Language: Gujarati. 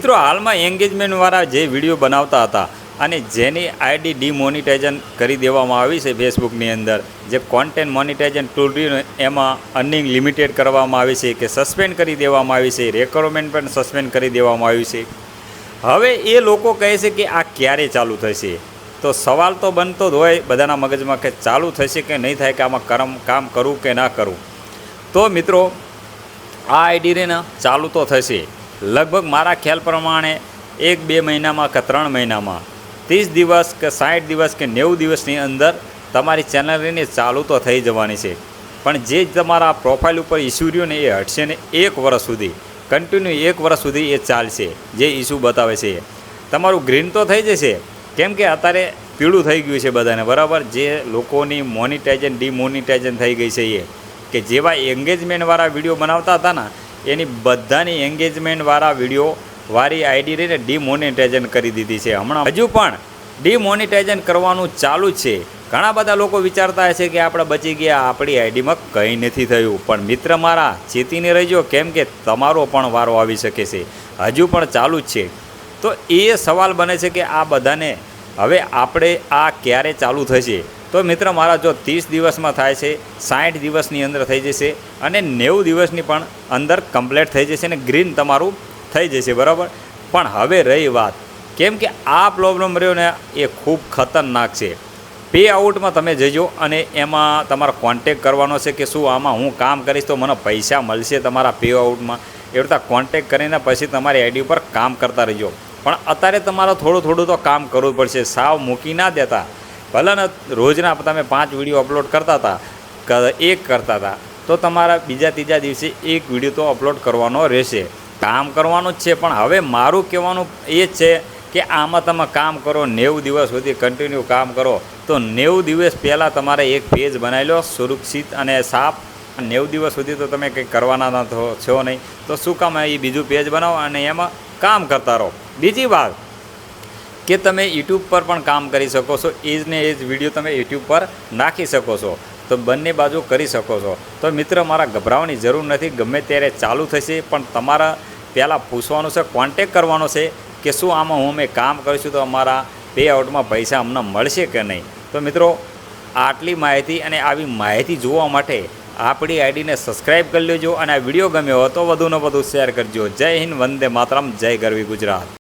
મિત્રો હાલમાં એન્ગેજમેન્ટવાળા જે વિડીયો બનાવતા હતા અને જેની આઈડી ડિમોનિટાઇઝન કરી દેવામાં આવી છે ફેસબુકની અંદર, જે કોન્ટેન્ટ મોનિટાઇઝન ટૂલ રહ્યું એમાં અર્નિંગ લિમિટેડ કરવામાં આવી છે કે સસ્પેન્ડ કરી દેવામાં આવી છે, રેકમેન્ડ પણ સસ્પેન્ડ કરી દેવામાં આવ્યું છે. હવે એ લોકો કહે છે કે આ ક્યારે ચાલુ થશે? તો સવાલ તો બનતો જ હોય બધાના મગજમાં કે ચાલુ થશે કે નહીં થાય, કે આમાં કામ કરું કે ના કરું. તો મિત્રો આ આઈડીને ચાલુ તો થશે લગભગ મારા ખ્યાલ પ્રમાણે 1-2 મહિનામાં કે 3 મહિનામાં, 30 દિવસ કે 60 દિવસ કે 90 દિવસની અંદર તમારી ચેનલની ચાલુ તો થઈ જવાની છે. પણ જે તમારા પ્રોફાઇલ ઉપર ઇસ્યુ રહ્યો ને એ હટશે ને 1 વર્ષ સુધી, કન્ટિન્યુ 1 વર્ષ સુધી એ ચાલશે. જે ઇસ્યુ બતાવે છે તમારું ગ્રીન તો થઈ જશે, કેમ કે અત્યારે પીળું થઈ ગયું છે બધાને, બરાબર. જે લોકોની મોનિટાઇઝન ડિમોનિટાઇઝન થઈ ગઈ છે એ કે જેવા એન્ગેજમેન્ટવાળા વિડીયો બનાવતા હતા ને એની બધાની એન્ગેજમેન્ટવાળા વિડીયો વાળી આઈડી રહીને ડિમોનિટાઇઝન કરી દીધી છે. હમણાં હજુ પણ ડિમોનિટાઇઝન કરવાનું ચાલુ જ છે. ઘણા બધા લોકો વિચારતા હશે કે આપણે બચી ગયા, આપણી આઈડીમાં કંઈ નથી થયું. પણ મિત્ર મારા, ચેતીને રહેજો, કેમ કે તમારો પણ વારો આવી શકે છે. હજુ પણ ચાલુ જ છે. તો એ સવાલ બને છે કે આ બધાને હવે આપણે આ ક્યારે ચાલુ થશે? તો મિત્ર મારા, જો 30 દિવસમાં થાય છે, 60 દિવસની અંદર થઈ જશે અને 90 દિવસની પણ અંદર કમ્પ્લીટ થઈ જશે અને ગ્રીન તમારું થઈ જશે, બરાબર. પણ હવે રહી વાત, કેમ કે આ પ્રોબ્લેમ રહ્યો ને એ ખૂબ ખતરનાક છે. પે આઉટમાં તમે જજો અને એમાં તમારો કોન્ટેક કરવાનો છે કે શું આમાં હું કામ કરીશ તો મને પૈસા મળશે તમારા પે આઉટમાં. એ રીતે કોન્ટેક કરીને પછી તમારી આઈડી ઉપર કામ કરતા રહેજો. પણ અત્યારે તમારે થોડું તો કામ કરવું પડશે. સાવ મૂકી ના દેતા. ભલે ને રોજના તમે 5 વિડીયો અપલોડ કરતા હતા, 1 કરતા હતા, તો તમારા બીજા ત્રીજા દિવસે 1 વિડીયો તો અપલોડ કરવાનો રહેશે. કામ કરવાનું જ છે. પણ હવે મારું કહેવાનું એ જ છે કે આમાં તમે કામ કરો, 90 દિવસ સુધી કન્ટિન્યુ કામ કરો. તો 90 દિવસ પહેલાં તમારે એક પેજ બનાવી લો સુરક્ષિત અને સાફ. 90 દિવસ સુધી તો તમે કંઈ કરવાના છો નહીં, તો શું કામ એ બીજું પેજ બનાવો અને એમાં કામ કરતા રહો. બીજી વાત કે તમે યુટ્યુબ પર પણ કામ કરી શકો છો. એ જ ને એ જ વિડીયો તમે યુટ્યુબ પર નાખી શકો છો. તો બંને બાજુ કરી શકો છો. તો મિત્ર મારા, ગભરાવાની જરૂર નથી. ગમે ત્યારે ચાલુ થશે. પણ તમારા પહેલાં પૂછવાનું છે, કોન્ટેક કરવાનો છે કે શું આમાં હું કામ કરીશું તો અમારા પે આઉટમાં પૈસા અમને મળશે કે નહીં. તો મિત્રો, આટલી માહિતી અને આવી માહિતી જોવા માટે આપણી આઈડીને સબસ્ક્રાઈબ કરી લેજો અને આ વિડીયો ગમ્યો હોય તો વધુને વધુ શેર કરજો. જય હિન્દ, વંદે માતરમ, જય ગરવી ગુજરાત.